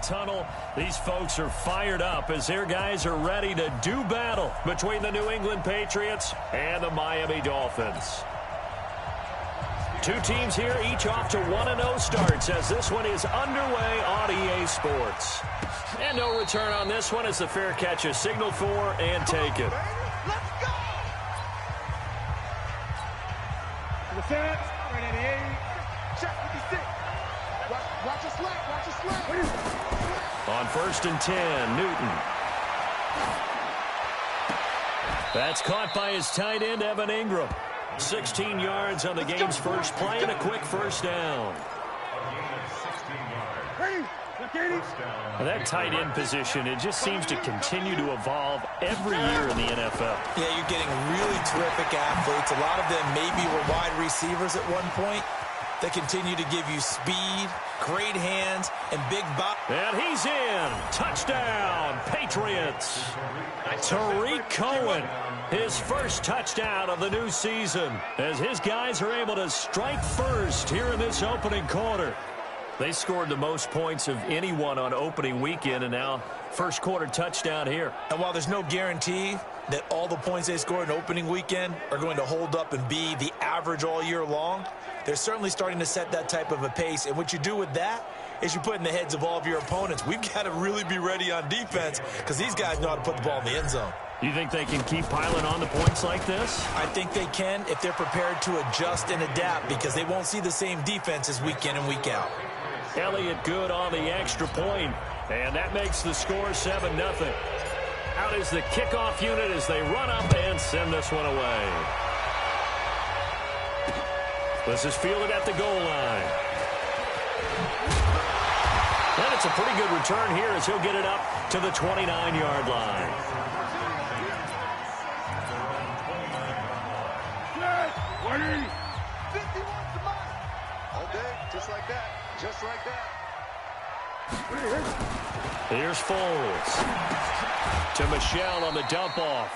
tunnel. These folks are fired up as their guys are ready to do battle between the New England Patriots and the Miami Dolphins. Two teams here, each off to 1-0 starts as this one is underway on EA Sports. And no return on this one as the fair catch is signaled for and taken. Let's go! Defense, 88. Check 56. Watch your slap, watch your slap. On 1st and 10, Newton. That's caught by his tight end, Evan Ingram. 16 yards on the game's first play and a quick first down. That tight end position, it just seems to continue to evolve every year in the NFL. Yeah, you're getting really terrific athletes. A lot of them maybe were wide receivers at one point. They continue to give you speed, great hands, and big bop. And he's in. Touchdown, Patriots. Tariq Cohen, his first touchdown of the new season, as his guys are able to strike first here in this opening quarter. They scored the most points of anyone on opening weekend, and now first quarter touchdown here. And while there's no guarantee that all the points they scored in opening weekend are going to hold up and be the average all year long, they're certainly starting to set that type of a pace. And what you do with that is you put in the heads of all of your opponents, we've got to really be ready on defense because these guys know how to put the ball in the end zone. You think they can keep piling on the points like this? I think they can if they're prepared to adjust and adapt because they won't see the same defenses week in and week out. Elliott good on the extra point, and that makes the score 7-0. Out is the kickoff unit as they run up and send this one away. This is fielded at the goal line. And it's a pretty good return here as he'll get it up to the 29-yard line. All day, just like that. Just like that. Here's Foles. To Michelle on the dump off.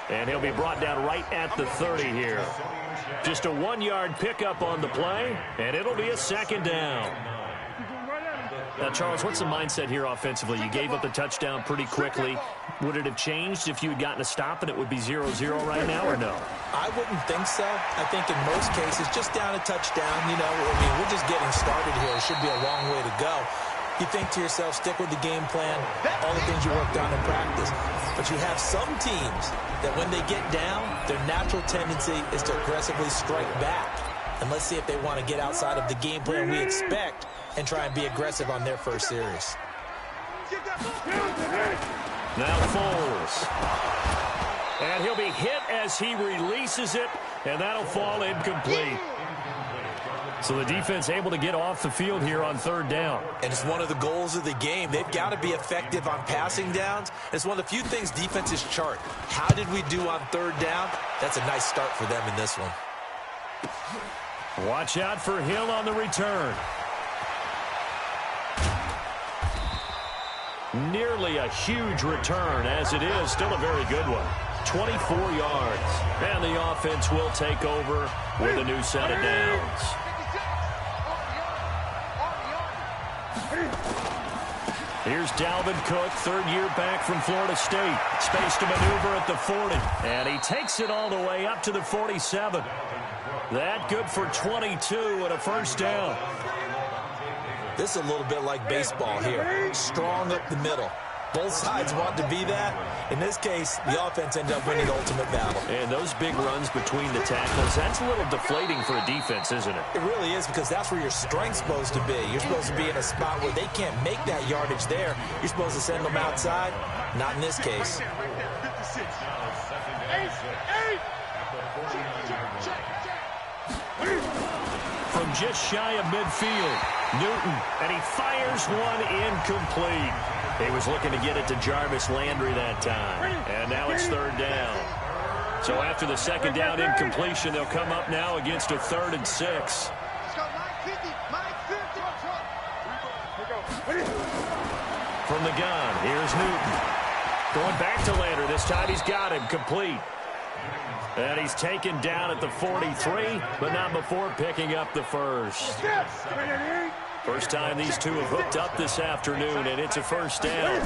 And he'll be brought down right at the 30 here. Just a 1-yard pickup on the play, and it'll be a second down. Now, Charles, what's the mindset here offensively? You gave up the touchdown pretty quickly. Would it have changed if you had gotten a stop and it would be 0-0 right now, or no? I wouldn't think so. I think in most cases, just down a touchdown, you know, I mean, we're just getting started here. It should be a long way to go. You think to yourself, stick with the game plan, all the things you worked on in practice. But you have some teams that when they get down, their natural tendency is to aggressively strike back. And let's see if they want to get outside of the game plan we expect and try and be aggressive on their first series. Now Foles. And he'll be hit as he releases it, and that'll fall incomplete. So the defense able to get off the field here on 3rd down. And it's one of the goals of the game. They've got to be effective on passing downs. It's one of the few things defenses chart. How did we do on 3rd down? That's a nice start for them in this one. Watch out for Hill on the return. Nearly a huge return, as it is still a very good one. 24 yards. And the offense will take over with a new set of downs. Here's Dalvin Cook, 3rd year back from Florida State. Space to maneuver at the 40. And he takes it all the way up to the 47. That good for 22 and a first down. This is a little bit like baseball here. Strong up the middle. Both sides want to be that. In this case, the offense ended up winning the ultimate battle. And those big runs between the tackles, that's a little deflating for a defense, isn't it? It really is, because that's where your strength's supposed to be. You're supposed to be in a spot where they can't make that yardage there. You're supposed to send them outside. Not in this case. From just shy of midfield, Newton, and he fires one incomplete. He was looking to get it to Jarvis Landry that time. And now it's 3rd down. So after the 2nd down incompletion, they'll come up now against a 3rd and 6. From the gun, here's Newton. Going back to Landry. This time he's got him complete. And he's taken down at the 43, but not before picking up the first. First time these two have hooked up this afternoon, and it's a first down.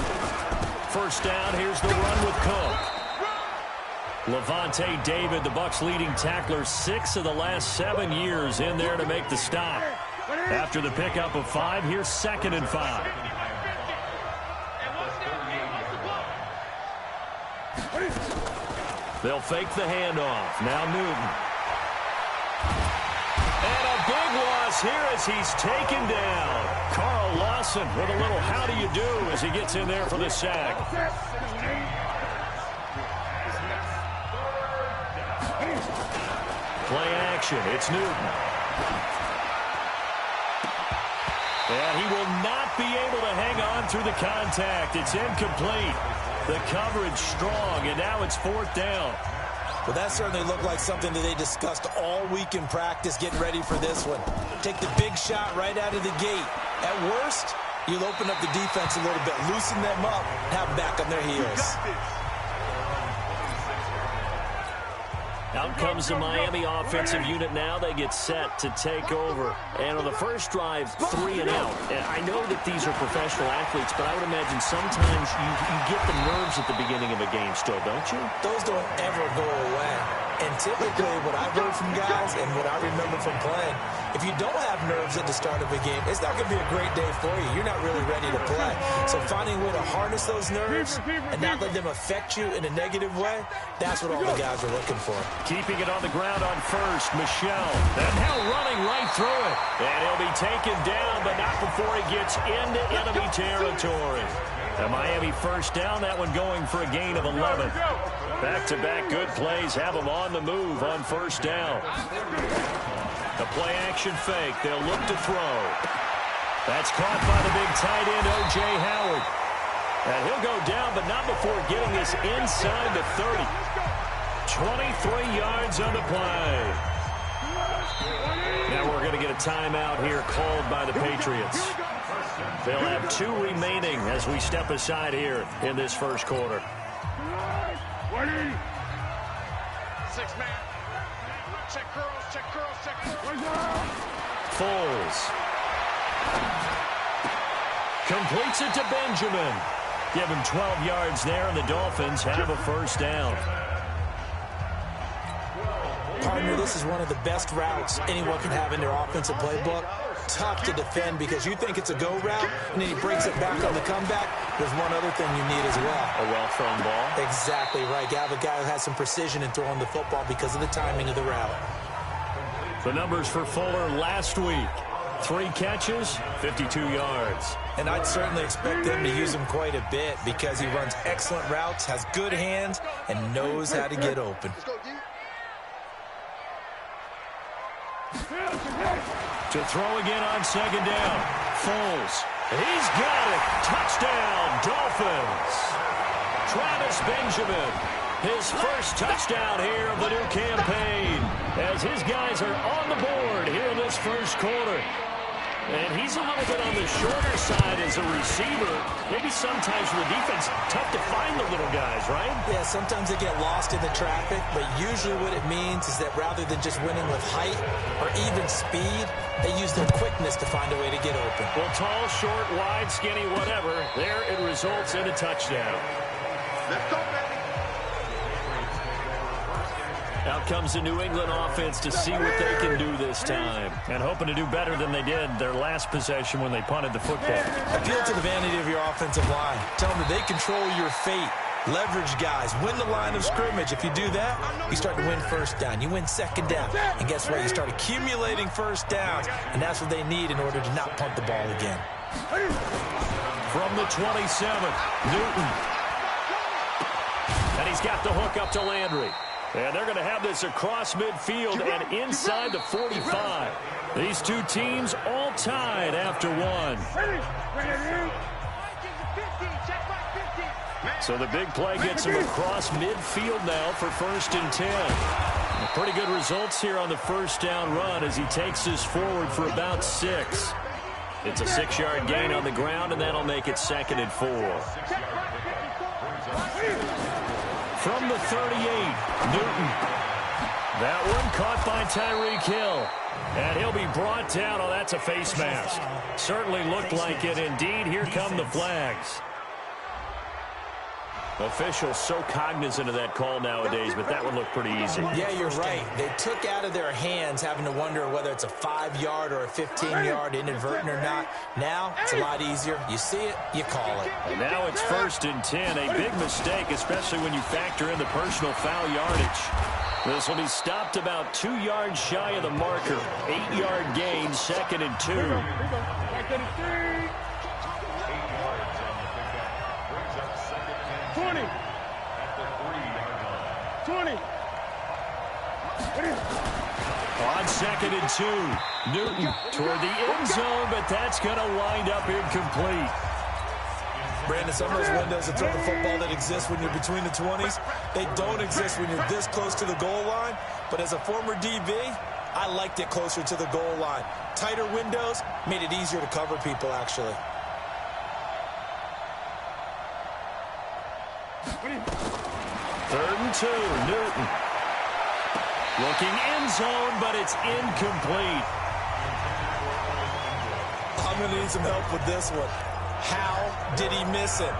First down, here's the run with Cook. Levante David, the Bucs' leading tackler, 6 of the last 7 years in there to make the stop. After the pickup of 5, here's 2nd and 5. They'll fake the handoff. Now Newton. And a big loss here as he's taken down. Carl Lawson with a little how do you do as he gets in there for the sack. Play action. It's Newton. And he will not be able to hang on through the contact. It's incomplete. The coverage strong, and now it's 4th down. Well, that certainly looked like something that they discussed all week in practice, getting ready for this one. Take the big shot right out of the gate. At worst, you'll open up the defense a little bit, loosen them up, have them back on their heels. Out comes the Miami offensive unit now. They get set to take over. And on the first drive, 3 and out. And I know that these are professional athletes, but I would imagine sometimes you get the nerves at the beginning of a game still, don't you? Those don't ever go away. And typically what I've heard from guys and what I remember from playing, if you don't have nerves at the start of a game, it's not going to be a great day for you. You're not really ready to play. So finding a way to harness those nerves and not let them affect you in a negative way, that's what all the guys are looking for. Keeping it on the ground on first, Michel. And now running right through it. And he'll be taken down, but not before he gets into enemy territory. The Miami first down, that one going for a gain of 11. Back-to-back good plays have them on the move on first down. The play-action fake. They'll look to throw. That's caught by the big tight end, O.J. Howard. And he'll go down, but not before getting this inside the 30. 23 yards on the play. Now we're going to get a timeout here called by the Patriots. They'll have 2 remaining as we step aside here in this first quarter. 6-man. Check curls, check curls, check curls. Foles. Completes it to Benjamin. Give him 12 yards there, and the Dolphins have a first down. Partner, this is one of the best routes anyone can have in their offensive playbook. Tough to defend because you think it's a go route, and then he breaks it back on the comeback. There's one other thing you need as well. A well-thrown ball. Exactly right. You have a guy who has some precision in throwing the football because of the timing of the route. The numbers for Fuller last week. 3 catches, 52 yards. And I'd certainly expect them to use him quite a bit because he runs excellent routes, has good hands, and knows how to get open. To throw again on second down. Foles. He's got it. Touchdown, Dolphins. Travis Benjamin. His first touchdown here of the new campaign as his guys are on the board here in this first quarter. And he's a little bit on the shorter side as a receiver. Maybe sometimes for the defense, tough to find the little guys, right? Yeah, sometimes they get lost in the traffic, but usually what it means is that rather than just winning with height or even speed, they use their quickness to find a way to get open. Well, tall, short, wide, skinny, whatever, there it results in a touchdown. Let's go, baby. Out comes the New England offense to see what they can do this time. And hoping to do better than they did their last possession when they punted the football. Appeal to the vanity of your offensive line. Tell them that they control your fate. Leverage guys. Win the line of scrimmage. If you do that, you start to win first down. You win second down. And guess what? You start accumulating first downs. And that's what they need in order to not punt the ball again. From the 27, Newton. And he's got the hook up to Landry. And they're going to have this across midfield and inside the 45. These two teams all tied after one. So the big play gets him across midfield now for 1st and 10. Pretty good results here on the first down run as he takes this forward for about 6. It's a 6-yard gain on the ground, and that'll make it 2nd and 4. From the 38, Newton. That one caught by Tyreek Hill. And he'll be brought down. Oh, that's a face mask. Certainly looked like it. Indeed, here come the flags. Officials so cognizant of that call nowadays, but that one looked pretty easy. Yeah, you're right. They took out of their hands having to wonder whether it's a 5-yard or a 15-yard inadvertent or not. Now, it's a lot easier. You see it, you call it. And now it's 1st and 10. A big mistake, especially when you factor in the personal foul yardage. This will be stopped about 2 yards shy of the marker. 8-yard gain, 2nd and 2. 20. 20. On 2nd and 2. Newton toward the end zone, but that's going to wind up incomplete. Brandon, some of those windows to throw the football that exist when you're between the 20s, they don't exist when you're this close to the goal line. But as a former DB, I liked it closer to the goal line. Tighter windows made it easier to cover people, actually. 3rd and 2, Newton. Looking end zone, but it's incomplete. I'm going to need some help with this one. How did he miss it?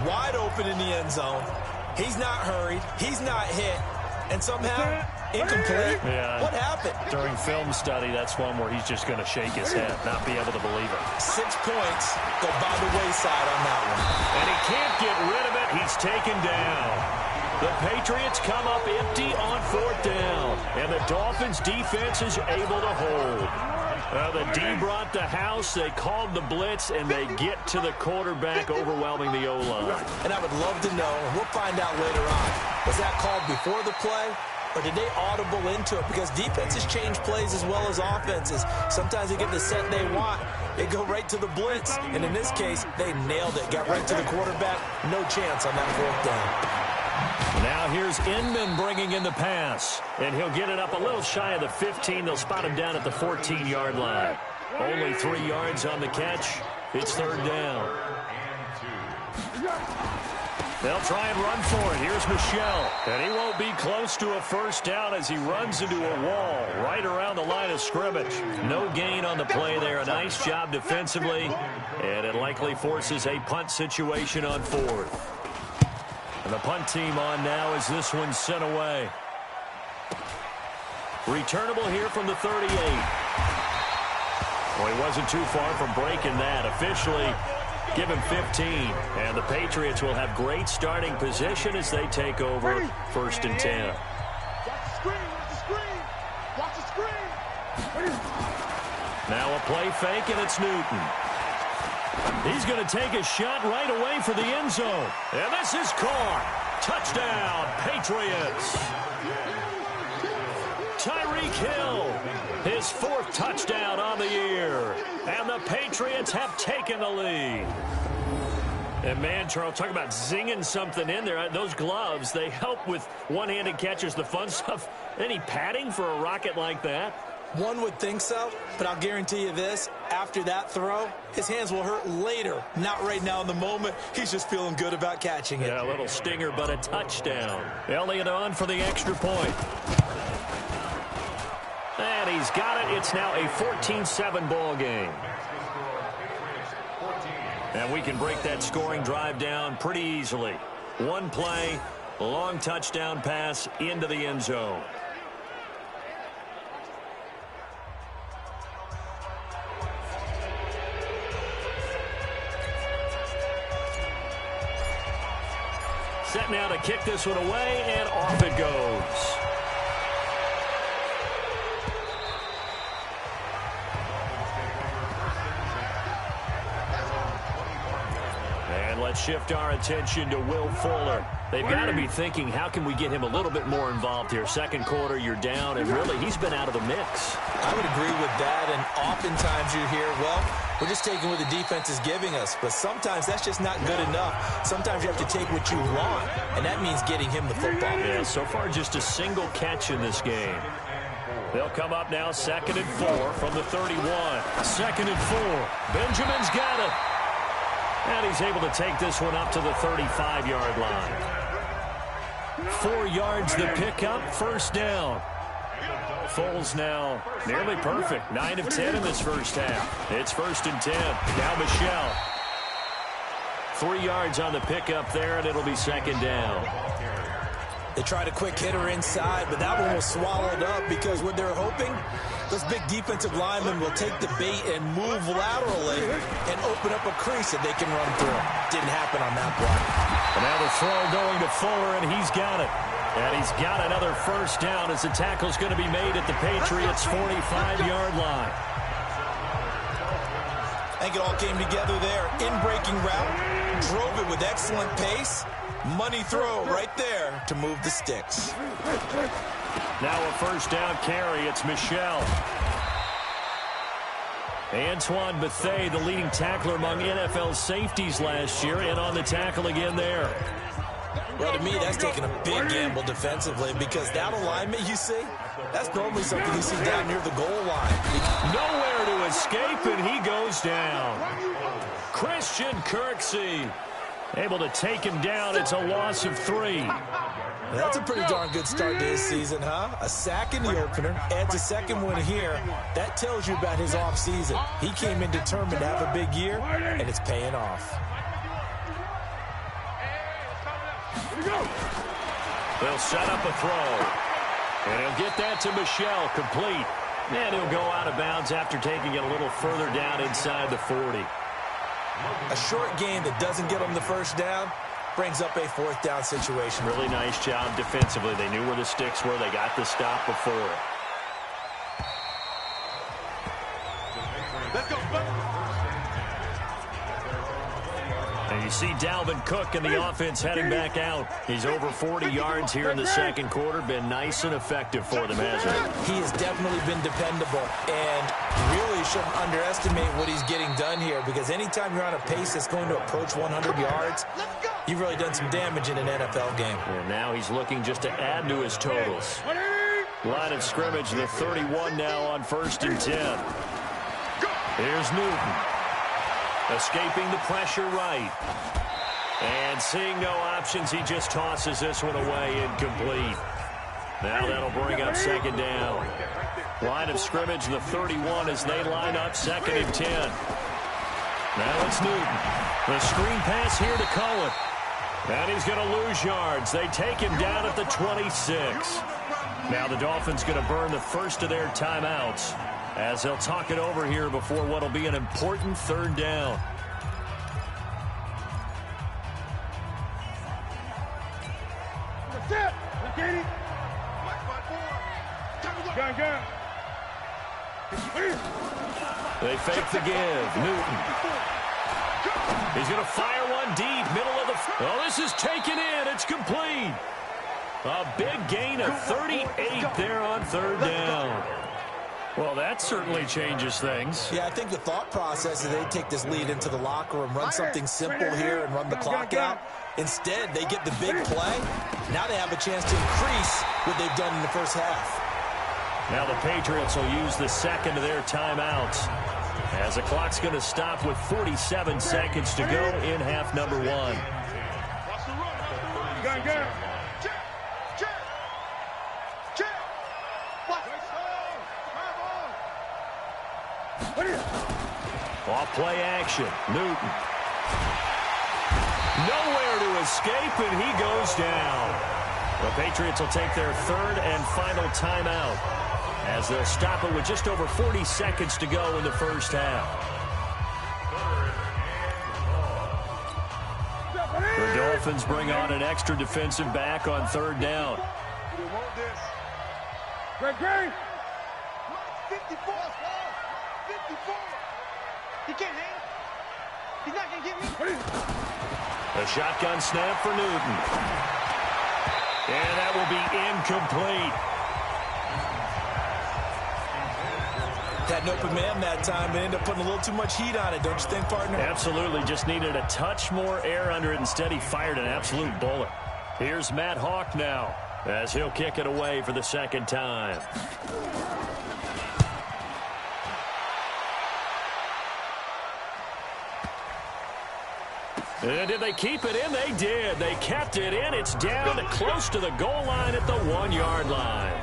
Wide open in the end zone. He's not hurried. He's not hit. And somehow, incomplete. Yeah. What happened? During film study, that's one where he's just going to shake his head, not be able to believe it. 6 points go by the wayside on that one. And he can't get rid of it. He's taken down. The Patriots come up empty on 4th down. And the Dolphins defense is able to hold. The D brought the house. They called the blitz, and they get to the quarterback, overwhelming the O-line. And I would love to know, and we'll find out later on, was that called before the play, or did they audible into it? Because defenses change plays as well as offenses. Sometimes they get the set they want. They go right to the blitz. And in this case, they nailed it. Got right to the quarterback. No chance on that 4th down. Now here's Inman bringing in the pass. And he'll get it up a little shy of the 15. They'll spot him down at the 14-yard line. Only 3 yards on the catch. It's 3rd down. They'll try and run for it. Here's Michel. And he won't be close to a 1st down as he runs into a wall right around the line of scrimmage. No gain on the play there. A nice job defensively. And it likely forces a punt situation on 4th. And the punt team on now as this one's sent away. Returnable here from the 38. Well, he wasn't too far from breaking that. Officially, give him 15. And the Patriots will have great starting position as they take over 1st and 10. Watch the screen. Watch the screen. Watch the screen. Now a play fake, and it's Newton. He's going to take a shot right away for the end zone. And this is caught. Touchdown, Patriots. Tyreek Hill, his 4th touchdown on the year. And the Patriots have taken the lead. And, man, Charles, talk about zinging something in there. Those gloves, they help with one-handed catches, the fun stuff. Any padding for a rocket like that? One would think so, but I'll guarantee you this. After that throw, his hands will hurt later. Not right now in the moment. He's just feeling good about catching it. Yeah, a little stinger, but a touchdown. Elliott on for the extra point. And he's got it. It's now a 14-7 ball game. And we can break that scoring drive down pretty easily. One play, long touchdown pass into the end zone. Set now to kick this one away, and off it goes. And let's shift our attention to Will Fuller. They've got to be thinking, how can we get him a little bit more involved here? 2nd quarter, you're down, and really, he's been out of the mix. I would agree with that, and oftentimes you hear, well, we're just taking what the defense is giving us. But sometimes that's just not good enough. Sometimes you have to take what you want, and that means getting him the football. Yeah, so far just a single catch in this game. They'll come up now 2nd and 4 from the 31. 2nd and 4. Benjamin's got it. And he's able to take this one up to the 35-yard line. 4 yards the pickup, 1st down. Foles now nearly perfect. 9 of 10 in this first half. It's 1st and 10. Now Michel. 3 yards on the pickup there, and it'll be 2nd down. They tried a quick hitter inside, but that one was swallowed up because what they're hoping, those big defensive linemen will take the bait and move laterally and open up a crease that they can run through. Didn't happen on that play. And now the throw going to Fuller, and he's got it. And he's got another 1st down as the tackle's going to be made at the Patriots' 45-yard line. I think it all came together there. In-breaking route, drove it with excellent pace. Money throw right there to move the sticks. Now a 1st down carry. It's Michel. Antoine Bethea, the leading tackler among NFL safeties last year, and on the tackle again there. Well, to me, that's taking a big gamble defensively because that alignment you see, that's normally something you see down near the goal line. Nowhere to escape, and he goes down. Christian Kirksey able to take him down. It's a loss of 3. That's a pretty darn good start to his season, huh? A sack in the opener, adds a 2nd one here. That tells you about his offseason. He came in determined to have a big year, and it's paying off. They'll set up a throw. And he'll get that to Michel, complete. And he'll go out of bounds after taking it a little further down inside the 40. A short gain that doesn't get him the 1st down brings up a 4th down situation. Really nice job defensively. They knew where the sticks were. They got the stop before it. Let's go. And you see Dalvin Cook and the offense heading back out. He's over 40 yards here in the 2nd quarter. Been nice and effective for them, hasn't he? He has definitely been dependable and really shouldn't underestimate what he's getting done here because anytime you're on a pace that's going to approach 100 yards, you've really done some damage in an NFL game. And now he's looking just to add to his totals. Line of scrimmage, the 31 now on 1st and 10. Here's Newton. Escaping the pressure right. And seeing no options, he just tosses this one away, incomplete. Now that'll bring up 2nd down. Line of scrimmage, the 31 as they line up 2nd and 10. Now it's Newton. The screen pass here to Cohen. And he's going to lose yards. They take him down at the 26. Now the Dolphins going to burn the first of their timeouts as they'll talk it over here before what will be an important 3rd down. They fake the give. Newton. He's going to fire one deep, middle of the... Oh, this is taken in. It's complete. A big gain of 38 there on 3rd down. Well, that certainly changes things. Yeah, I think the thought process is they take this lead into the locker room, run something simple here and run the clock out. Instead, they get the big play. Now they have a chance to increase what they've done in the 1st half. Now the Patriots will use the 2nd of their timeouts as the clock's going to stop with 47 seconds to go in half number 1. Off play action. Newton. Nowhere to escape, and he goes down. The Patriots will take their 3rd and final timeout as they'll stop it with just over 40 seconds to go in the 1st half. The Dolphins bring on an extra defensive back on 3rd down. Great. 54. He can't hang. He's not going to get me. A shotgun snap for Newton. And that will be incomplete. Had an open man that time, but ended up putting a little too much heat on it, don't you think, partner? Absolutely. Just needed a touch more air under it. Instead, he fired an absolute bullet. Here's Matt Hawk now as he'll kick it away for the 2nd time. And did they keep it in? They did. They kept it in. It's down close to the goal line at the 1-yard line.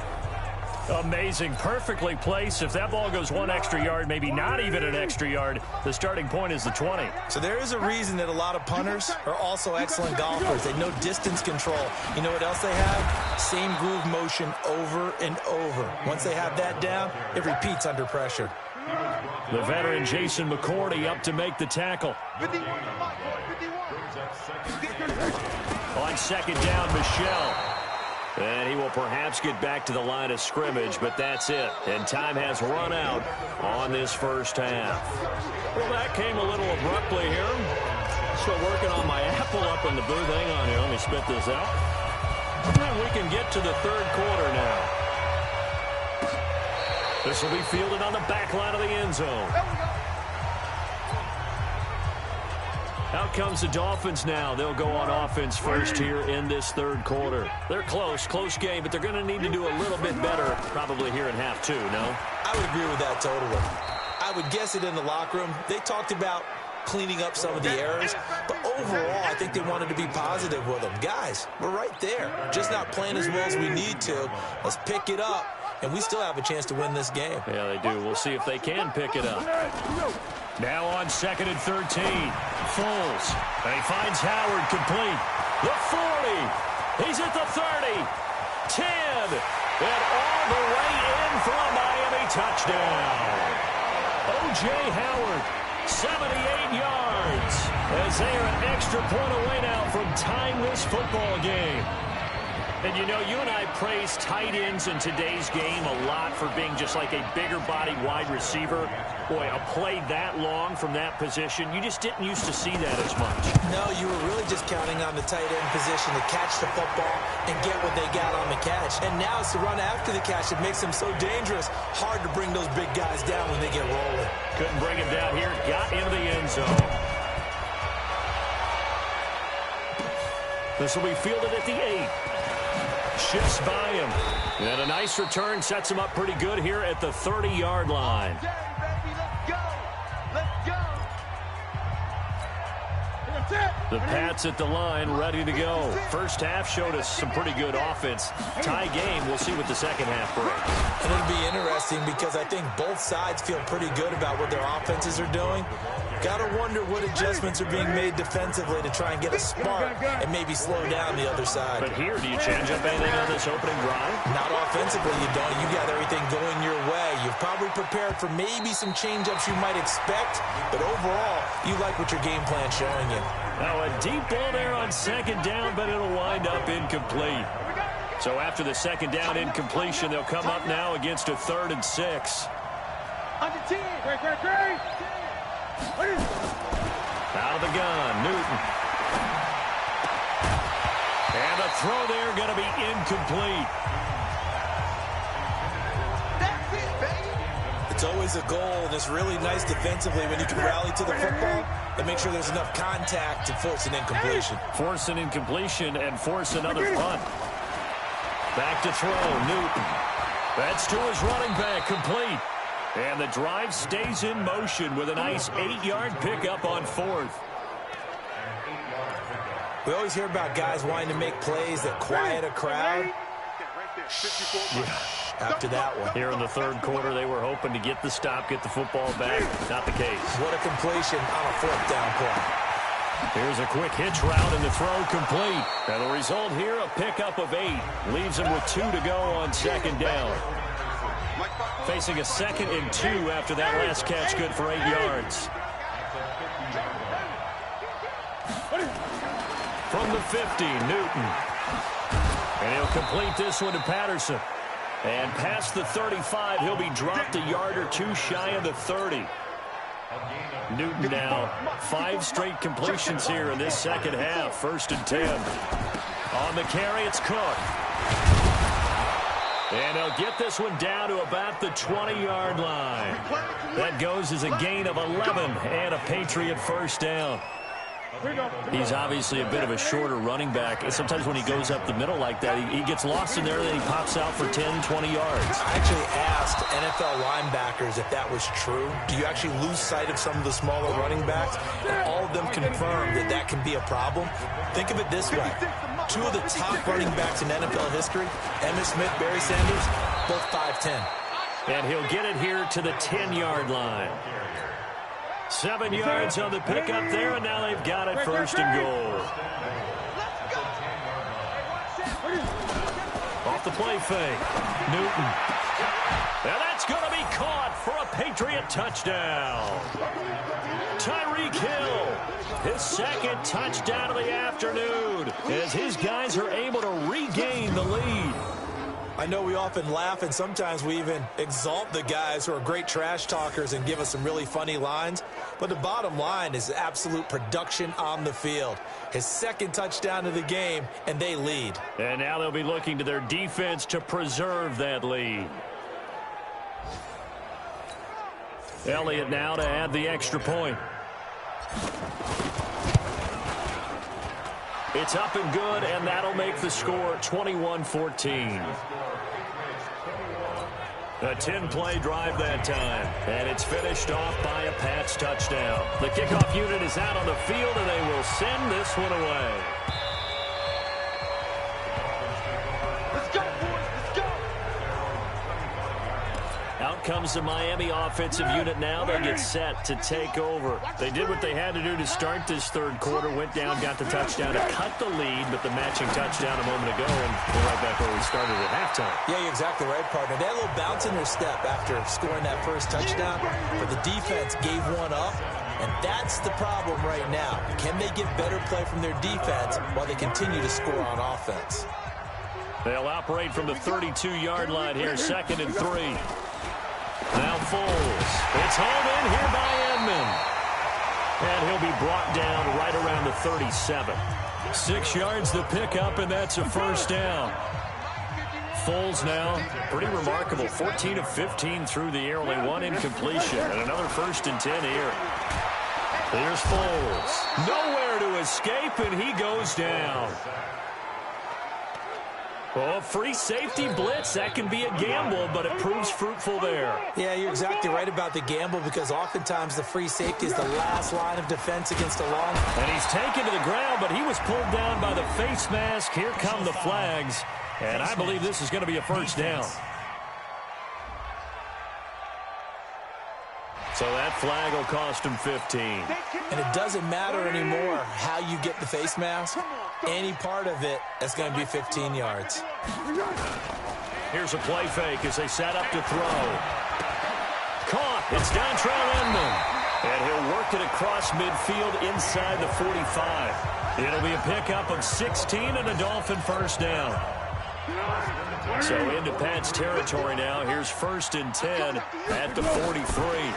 Amazing. Perfectly placed. If that ball goes one extra yard, maybe not even an extra yard, the starting point is the 20. So there is a reason that a lot of punters are also excellent golfers. They know distance control. You know what else they have? Same groove motion over and over. Once they have that down, it repeats under pressure. The veteran Jason McCourty up to make the tackle. 51. On second down, Michelle. And he will perhaps get back to the line of scrimmage, but that's it. And time has run out on this first half. Well, that came a little abruptly here. Still working on my apple up in the booth. Hang on here. Let me spit this out. And we can get to the third quarter now. This will be fielded on the back line of the end zone. Out comes the Dolphins now. They'll go on offense first here in this third quarter. They're close game, but they're going to need to do a little bit better probably here in half two, no? I would agree with that totally. I would guess it in the locker room. They talked about cleaning up some of the errors, but overall, I think they wanted to be positive with them. Guys, we're right there. Just not playing as well as we need to. Let's pick it up, and we still have a chance to win this game. Yeah, they do. We'll see if they can pick it up. Now on second and 13. Foles. And he finds Howard complete. The 40. He's at the 30. 10. And all the way in for a Miami touchdown. O.J. Howard, 78 yards. As they are an extra point away now from tying this football game. And, you know, you and I praise tight ends in today's game a lot for being just like a bigger-bodied wide receiver. Boy, a play that long from that position, you just didn't used to see that as much. No, you were really just counting on the tight end position to catch the football and get what they got on the catch. And now it's the run after the catch that makes them so dangerous. Hard to bring those big guys down when they get rolling. Couldn't bring him down here. Got into the end zone. This will be fielded at the 8. Shifts by him. And a nice return sets him up pretty good here at the 30-yard line. The Pats at the line, ready to go. First half showed us some pretty good offense. Tie game, we'll see what the second half brings. And it'll be interesting because I think both sides feel pretty good about what their offenses are doing. Gotta wonder what adjustments are being made defensively to try and get a spark and maybe slow down the other side. But here, do you change up anything on this opening drive? Not offensively, you don't. You got everything going your way. You've probably prepared for maybe some change-ups you might expect, but overall, you like what your game plan's showing you. Now a deep ball there on second down, but it'll wind up incomplete. So after the second down incompletion, they'll come up now against a 3rd and 6. Under 10. Great. Out of the gun, Newton. And the throw there going to be incomplete. That's it, baby. It's always a goal, and it's really nice defensively when you can rally to the football and make sure there's enough contact to force an incompletion. Force an incompletion and force another punt. Back to throw, Newton. That's to his running back, complete. And the drive stays in motion with a nice 8-yard pickup on 4th. We always hear about guys wanting to make plays that quiet a crowd. After that one. Here in the third quarter, they were hoping to get the stop, get the football back. Not the case. What a completion on a 4th down play. Here's a quick hitch route and the throw complete. And the result here, a pickup of 8. Leaves him with 2 to go on second down. Facing a 2nd and 2 after that last catch, good for 8 yards. From the 50, Newton. And he'll complete this one to Patterson. And past the 35, he'll be dropped a yard or 2 shy of the 30. Newton now 5 straight completions here in this second half. 1st and 10. On the carry, it's Cook. And he'll get this one down to about the 20-yard line. That goes as a gain of 11 and a Patriot first down. He's obviously a bit of a shorter running back. And sometimes when he goes up the middle like that, he gets lost in there, and then he pops out for 10, 20 yards. I actually asked NFL linebackers if that was true. Do you actually lose sight of some of the smaller running backs? And all of them confirm that that can be a problem. Think of it this way. 2 of the top running backs in NFL history, Emmitt Smith, Barry Sanders, both 5'10". And he'll get it here to the 10-yard line. 7 yards on the pickup there, and now they've got it first and goal. Off the play fake. Newton. And that's going to be caught for a Patriot touchdown. Tyreek Hill, his second touchdown of the afternoon, as his guys are able to regain the lead. I know we often laugh, and sometimes we even exalt the guys who are great trash talkers and give us some really funny lines. But the bottom line is absolute production on the field. His second touchdown of the game, and they lead. And now they'll be looking to their defense to preserve that lead. Elliott now to add the extra point. It's up and good, and that'll make the score 21-14. A 10-play drive that time, and it's finished off by a Pats touchdown. The kickoff unit is out on the field, and they will send this one away. Let's go, boys. Let's go. Out comes the Miami offensive unit now. They get set to take over. They did what they had to do to start this third quarter. Went down, got the touchdown to cut the lead, but the matching touchdown a moment ago, and we're right back where we started at halftime. Yeah, you're exactly right, partner. They had a little bounce in their step after scoring that first touchdown, but the defense gave one up, and that's the problem right now. Can they get better play from their defense while they continue to score on offense? They'll operate from the 32-yard line here, 2nd and 3. Now Foles. It's home in here by Edmond. And he'll be brought down right around the 37. 6 yards to pick up, and that's a first down. Foles now, pretty remarkable. 14 of 15 through the air, only 1 incompletion. And another 1st and 10 here. Here's Foles. Nowhere to escape, and he goes down. Oh, free safety blitz. That can be a gamble, but it proves fruitful there. Yeah, you're exactly right about the gamble, because oftentimes the free safety is the last line of defense against a long. And he's taken to the ground, but he was pulled down by the face mask. Here come the flags, and I believe this is going to be a first down. So that flag will cost him 15. And it doesn't matter anymore how you get the face mask. Any part of it is going to be 15 yards. Here's a play fake as they set up to throw. Caught. It's Dontrell Inman. And he'll work it across midfield inside the 45. It'll be a pickup of 16 and a Dolphin first down. So into Pat's territory now. Here's 1st and 10 at the 43.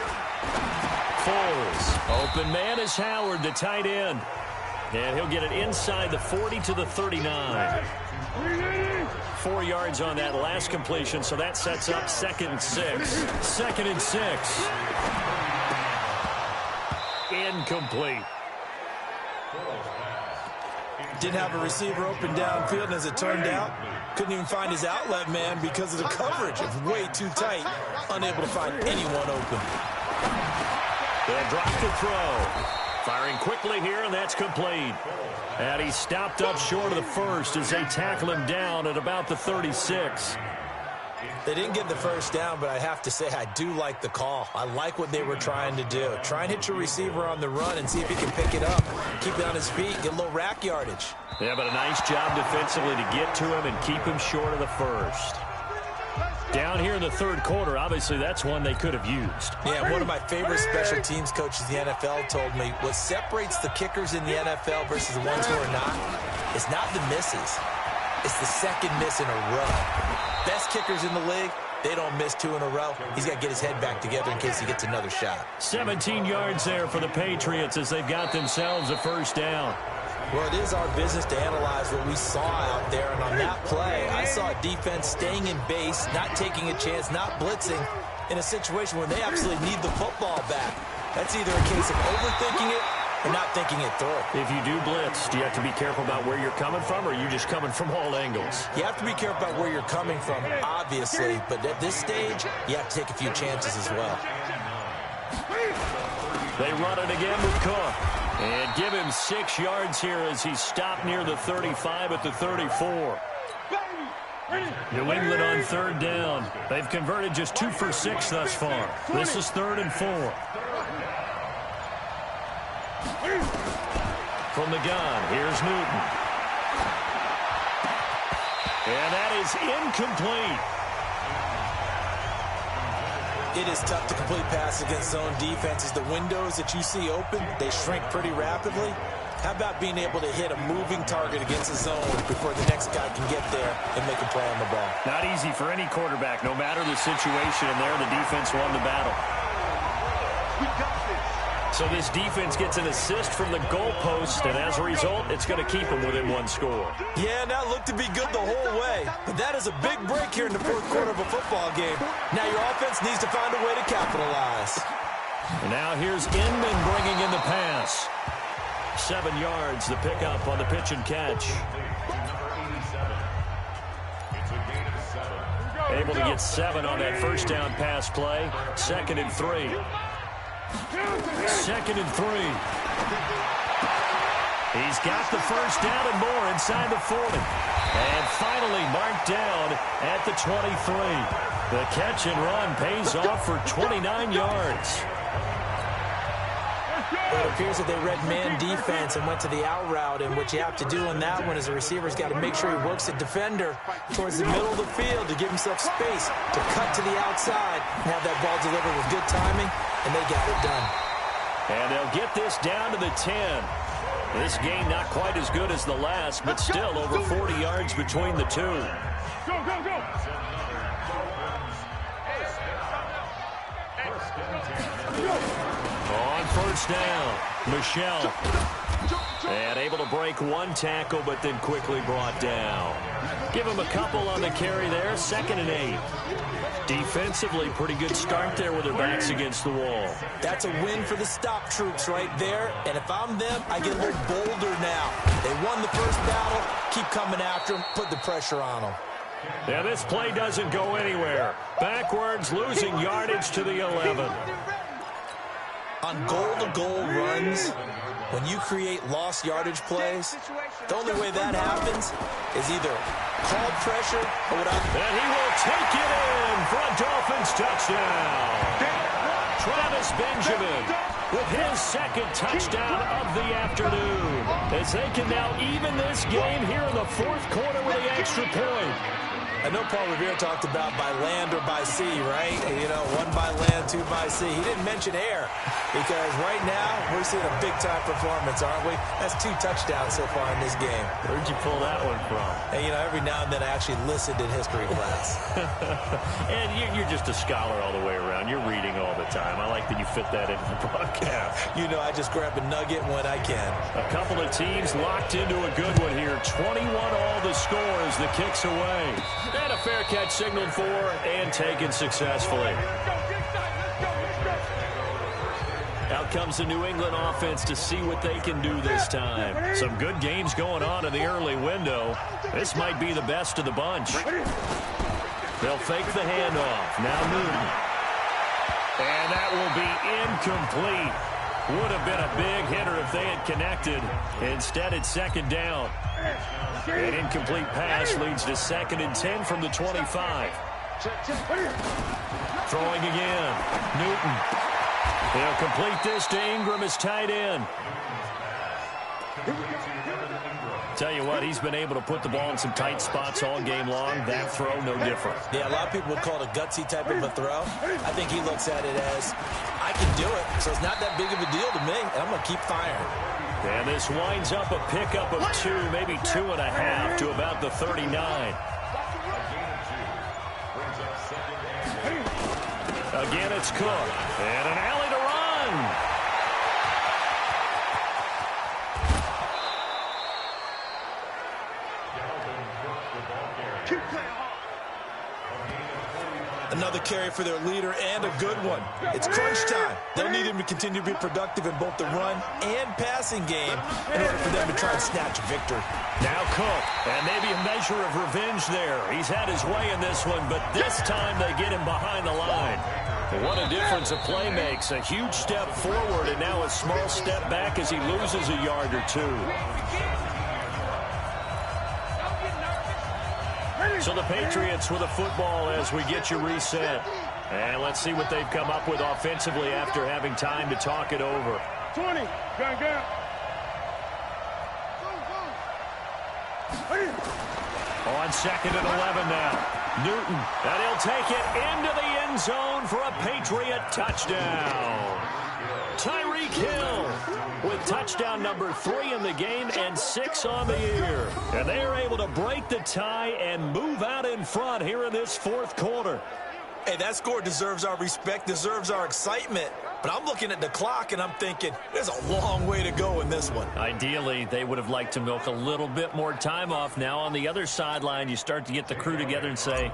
Foles. Open man is Howard, the tight end. And he'll get it inside the 40 to the 39. 4 yards on that last completion, so that sets up 2nd and 6. 2nd and 6. Incomplete. Didn't have a receiver open downfield, and as it turned out, couldn't even find his outlet man because of the coverage. It was way too tight, unable to find anyone open. They'll drop the throw. Firing quickly here, and that's complete. And he stopped up short of the first as they tackle him down at about the 36. They didn't get the first down, but I have to say I do like the call. I like what they were trying to do. Try and hit your receiver on the run and see if he can pick it up. Keep it on his feet, get a little rack yardage. Yeah, but a nice job defensively to get to him and keep him short of the first. Down here in the third quarter, obviously that's one they could have used. Yeah, one of my favorite special teams coaches in the NFL told me what separates the kickers in the NFL versus the ones who are not is not the misses. It's the second miss in a row. Best kickers in the league, they don't miss 2 in a row. He's got to get his head back together in case he gets another shot. 17 yards there for the Patriots as they've got themselves a first down. Well, it is our business to analyze what we saw out there, and on that play, I saw a defense staying in base, not taking a chance, not blitzing, in a situation where they absolutely need the football back. That's either a case of overthinking it or not thinking it through. If you do blitz, do you have to be careful about where you're coming from, or are you just coming from all angles? You have to be careful about where you're coming from, obviously, but at this stage, you have to take a few chances as well. They run it again with Cook. And give him 6 yards here as he stopped near the 35 at the 34. New England on 3rd down. They've converted just 2 for 6 thus far. This is 3rd and 4. From the gun, here's Newton. And that is incomplete. It is tough to complete passes against zone defenses. The windows that you see open, they shrink pretty rapidly. How about being able to hit a moving target against a zone before the next guy can get there and make a play on the ball? Not easy for any quarterback. No matter the situation, and there the defense won the battle. We got this. So this defense gets an assist from the goalpost, and as a result, it's going to keep them within 1 score. Yeah, and that looked to be good the whole way. But that is a big break here in the 4th quarter of a football game. Now your offense needs to find a way to capitalize. And now here's Inman bringing in the pass. 7 yards, the pickup on the pitch and catch. Able to get 7 on that first down pass play. 2nd and 3. 2nd and 3. He's got the first down and more inside the 40. And finally marked down at the 23. The catch and run pays off for 29 yards. It appears that they read man defense and went to the out route, and what you have to do on that one is the receiver's got to make sure he works the defender towards the middle of the field to give himself space to cut to the outside and have that ball delivered with good timing, and they got it done. And they'll get this down to the 10. This game not quite as good as the last, but still over 40 yards between the two. Go, go, go. On first down, Michelle. And able to break 1 tackle, but then quickly brought down. Give him a couple on the carry there, 2nd and 8. Defensively, pretty good start there with their backs against the wall. That's a win for the stop troops right there, and if I'm them, I get a little bolder now. They won the first battle, keep coming after them, put the pressure on them. Yeah, this play doesn't go anywhere. Backwards, losing yardage to the 11. On goal-to-goal runs, when you create lost yardage plays, the only way that happens is either call pressure or without. And he will take it in for a Dolphins touchdown. Travis Benjamin with his 2nd touchdown of the afternoon, as they can now even this game here in the 4th quarter with the extra point. I know Paul Revere talked about by land or by sea, right? You know, 1 by land, 2 by sea. He didn't mention air because right now we're seeing a big-time performance, aren't we? That's 2 touchdowns so far in this game. Where'd you pull that one from? And, you know, every now and then I actually listened in history class. And you're just a scholar all the way around. You're reading all the time. I like that you fit that into the broadcast. You know, I just grab a nugget when I can. A couple of teams locked into a good one here. 21 all the score as the kick's away. And a fair catch signaled for and taken successfully. Out comes the New England offense to see what they can do this time. Some good games going on in the early window. This might be the best of the bunch. They'll fake the handoff. Now Newton. And that will be incomplete. Would have been a big hitter if they had connected. Instead, it's 2nd down. An incomplete pass leads to 2nd and 10 from the 25. Throwing again. Newton. He'll complete this to Ingram as tight end. Tell you what, he's been able to put the ball in some tight spots all game long. That throw, no different. Yeah, a lot of people would call it a gutsy type of a throw. I think he looks at it as, I can do it, so it's not that big of a deal to me, and I'm going to keep firing. And this winds up a pickup of 2, maybe 2.5 to about the 39. Again, it's Cook. And an alley to run. Another carry for their leader and a good one. It's crunch time. They'll need him to continue to be productive in both the run and passing game in order for them to try and snatch victory. Now Cook, and maybe a measure of revenge there. He's had his way in this one, but this time they get him behind the line. What a difference a play makes. A huge step forward and now a small step back as he loses a yard or two. So the Patriots with a football as we get you reset. And let's see what they've come up with offensively after having time to talk it over. 20. Gun. On 2nd and 11 now. Newton, and he'll take it into the end zone for a Patriot touchdown. Tyreek Hill with touchdown number 3 in the game and 6 on the year. And they are able to break the tie and move out in front here in this 4th quarter. Hey, that score deserves our respect, deserves our excitement. But I'm looking at the clock, and I'm thinking, there's a long way to go in this one. Ideally, they would have liked to milk a little bit more time off. Now, on the other sideline, you start to get the crew together and say,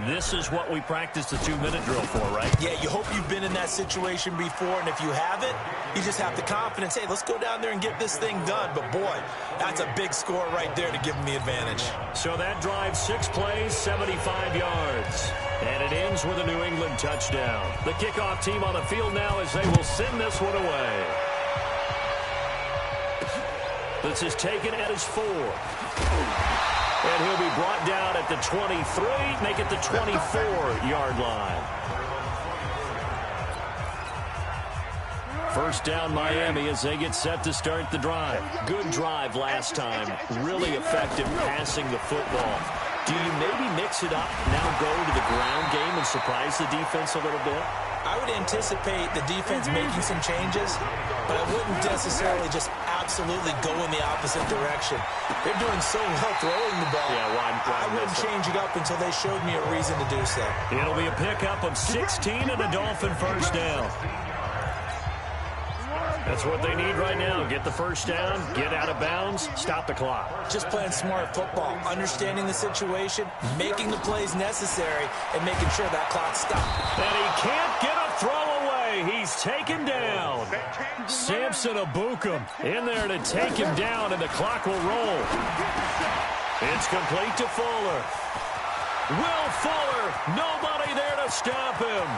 this is what we practiced the 2-minute drill for, right? Yeah, you hope you've been in that situation before, and if you haven't, you just have the confidence, hey, let's go down there and get this thing done. But, boy, that's a big score right there to give them the advantage. So that drives 6 plays, 75 yards. And it ends with a New England touchdown. The kickoff team on the field now as they will send this one away. This is taken at his 4. And he'll be brought down at the 23, make it the 24-yard line. First down Miami as they get set to start the drive. Good drive last time. Really effective passing the football. Do you maybe mix it up, now go to the ground game and surprise the defense a little bit? I would anticipate the defense making some changes, but I wouldn't necessarily just absolutely go in the opposite direction. They're doing so well throwing the ball. Yeah, why I wouldn't change it up until they showed me a reason to do so. It'll be a pickup of 16 and a Dolphin first down. That's what they need right now. Get the first down, get out of bounds, stop the clock. Just playing smart football, understanding the situation, making the plays necessary, and making sure that clock stops. And he can't get a throw away. He's taken down. Samson Abukum in there to take him down, and the clock will roll. It's complete to Fuller. Will Fuller, nobody there to stop him.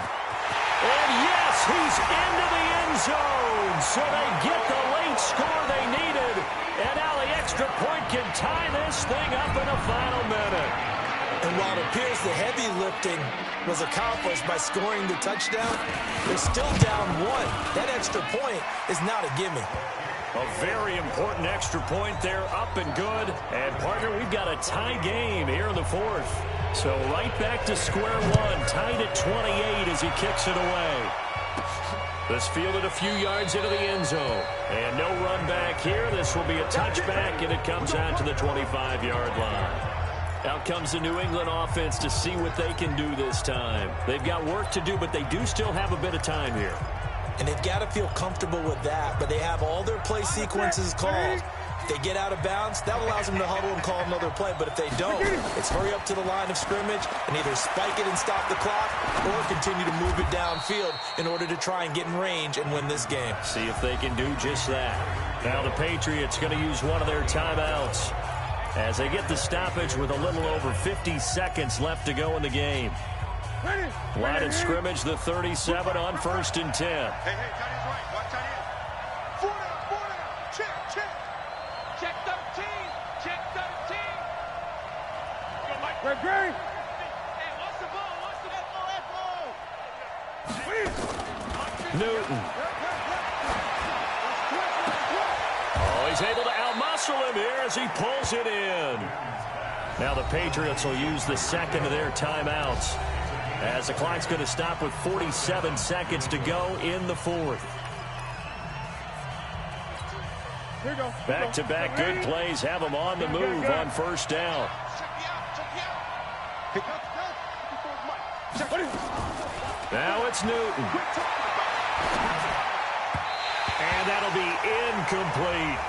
And yes, he's into the end zone. So they get the late score they needed. And now the extra point can tie this thing up in the final minute. And while it appears the heavy lifting was accomplished by scoring the touchdown, they're still down 1. That extra point is not a gimme. A very important extra point there, up and good. And, partner, we've got a tie game here in the 4th. So right back to square one, tied at 28 as he kicks it away. This fielded a few yards into the end zone. And no run back here. This will be a touchback, and it comes out to the 25-yard line. Out comes the New England offense to see what they can do this time. They've got work to do, but they do still have a bit of time here. And they've got to feel comfortable with that, but they have all their play sequences called. If they get out of bounds, that allows them to huddle and call another play. But if they don't, it's hurry up to the line of scrimmage and either spike it and stop the clock or continue to move it downfield in order to try and get in range and win this game. See if they can do just that. Now the Patriots going to use one of their timeouts as they get the stoppage with a little over 50 seconds left to go in the game. Line of scrimmage, the 37 on 1st and 10. Hey, tight end's right. Watch tight end. 4 down. Check. Check 13. Check 13. Go, Mike. Greg. Hey, what's the ball? Newton. Oh, he's able to outmuscle him here as he pulls it in. Now the Patriots will use the second of their timeouts, as the clock's going to stop with 47 seconds to go in the 4th. Back-to-back good plays have them on the move on first down. Now it's Newton. And that'll be incomplete.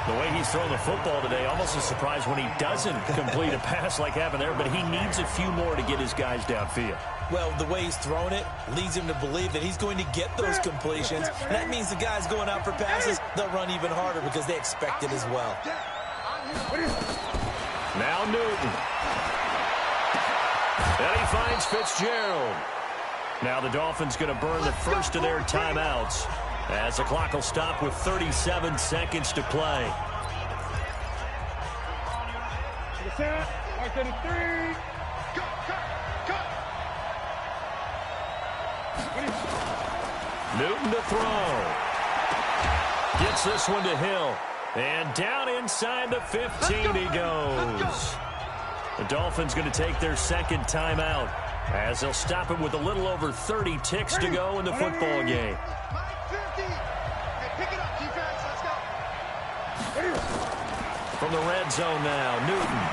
The way he's thrown the football today, almost a surprise when he doesn't complete a pass like happened there, but he needs a few more to get his guys downfield. Well, the way he's thrown it leads him to believe that he's going to get those completions. And that means the guys going out for passes, they'll run even harder because they expect it as well. Now Newton. And he finds Fitzgerald. Now the Dolphins going to burn the first of their timeouts as the clock will stop with 37 seconds to play. Set. 133. Newton to throw. Gets this one to Hill. And down inside the 15 he goes. The Dolphins going to take their second timeout as they'll stop it with a little over 30 ticks to go in the football game. From the red zone now, Newton.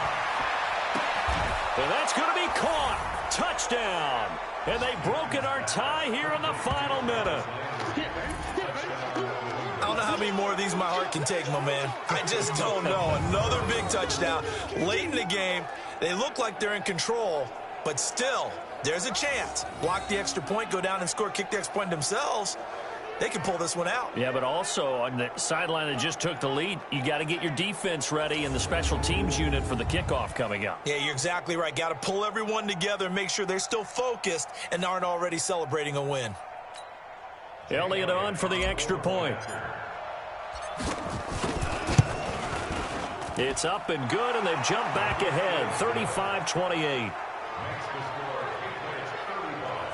And that's going to be caught. Touchdown. And they broke it our tie here in the final minute. I don't know how many more of these my heart can take, my man. I just don't know. Another big touchdown late in the game. They look like they're in control, but still, there's a chance. Block the extra point, go down and score, kick the extra point themselves. They can pull this one out. Yeah, but also on the sideline that just took the lead, you got to get your defense ready and the special teams unit for the kickoff coming up. Yeah, you're exactly right. Got to pull everyone together and make sure they're still focused and aren't already celebrating a win. Elliott on for the extra point. It's up and good, and they've jumped back ahead, 35-28.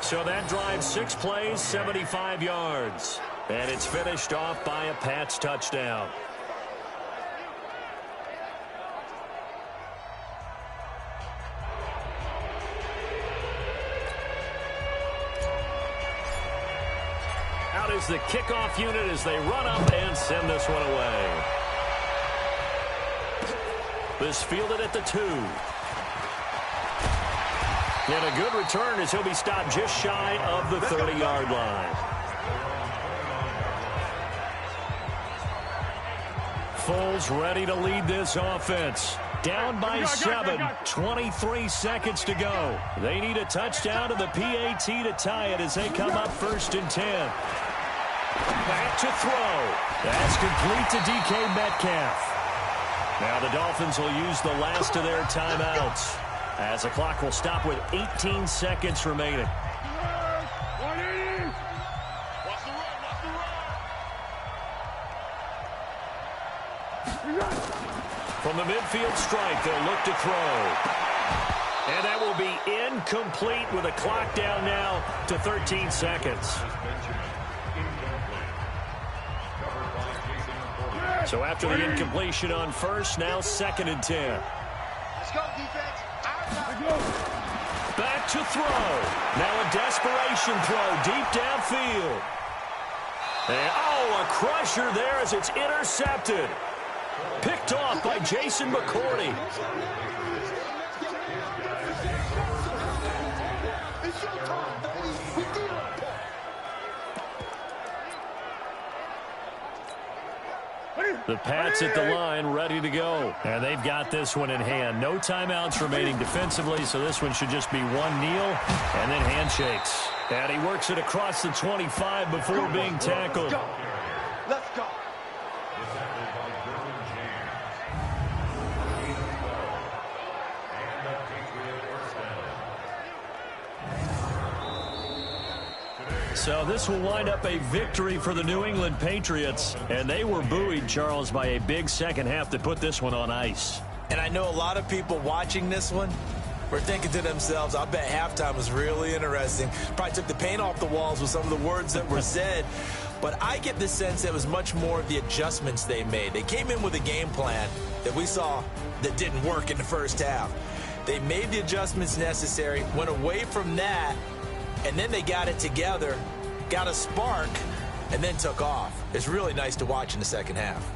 So that drives 6 plays, 75 yards. And it's finished off by a Pats touchdown. Out is the kickoff unit as they run up and send this one away. This fielded at the 2. And a good return as he'll be stopped just shy of the 30-yard line. Foles ready to lead this offense. Down by 7, 23 seconds to go. They need a touchdown to the PAT to tie it as they come up 1st and 10. Back to throw. That's complete to DK Metcalf. Now the Dolphins will use the last of their timeouts as the clock will stop with 18 seconds remaining. From the midfield strike, they'll look to throw. And that will be incomplete with a clock down now to 13 seconds. So after the incompletion on first, now 2nd and 10. Let's go, defense. Back to throw. Now a desperation throw deep downfield. And, oh, a crusher there as it's intercepted. Picked off by Jason McCourty. The Pats at the line ready to go. And they've got this one in hand. No timeouts remaining defensively, so this one should just be one kneel and then handshakes. And he works it across the 25 before being tackled. Let's go. So this will wind up a victory for the New England Patriots. And they were buoyed, Charles, by a big second half to put this one on ice. And I know a lot of people watching this one were thinking to themselves, I bet halftime was really interesting. Probably took the paint off the walls with some of the words that were said. But I get the sense that it was much more of the adjustments they made. They came in with a game plan that we saw that didn't work in the first half. They made the adjustments necessary, went away from that, and then they got it together, got a spark, and then took off. It's really nice to watch in the second half.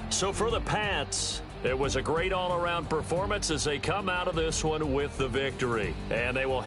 So for the Pats, it was a great all-around performance as they come out of this one with the victory. And they will